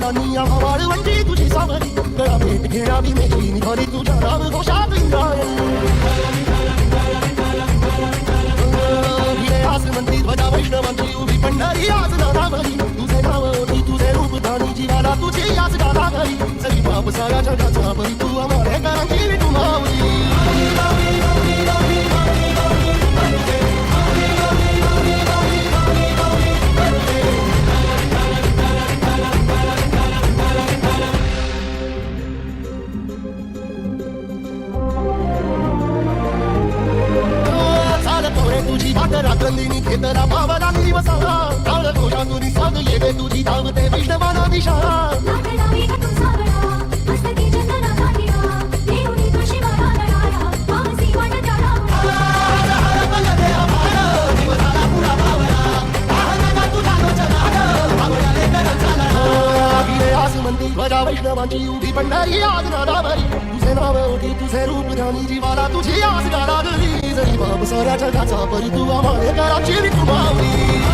राजधानी वाळवंटी तुझी सावली गळा भेट घेणारी मेची निघाली तुझ्या राम घोषात इंद्रायणी आसमंती ध्वजा वैष्णवांची उभी पंढरी आज नादावली तुझे नाव ओढी तुझे रूप धानी जीवाला तुझी आज गादावली सरी बाप साऱ्या जगाचा बरी तू आम्हाला करांची विठू मावली तुझी वाट रात्रंदिनी खेतला भावना दिवसाला काळ घोषा तुझी साध येते तुझी धावते वैष्णवाना दिशा आसमंती ध्वजा वैष्णवांची उभी पंढरी आज नादावली तुझे नाव ओढी तुझे रूप ध्यानी जीवाला तुझी आज गादावली जरी बाप साऱ्या जगाचा परी तू आम्हाला कराची विठू मावली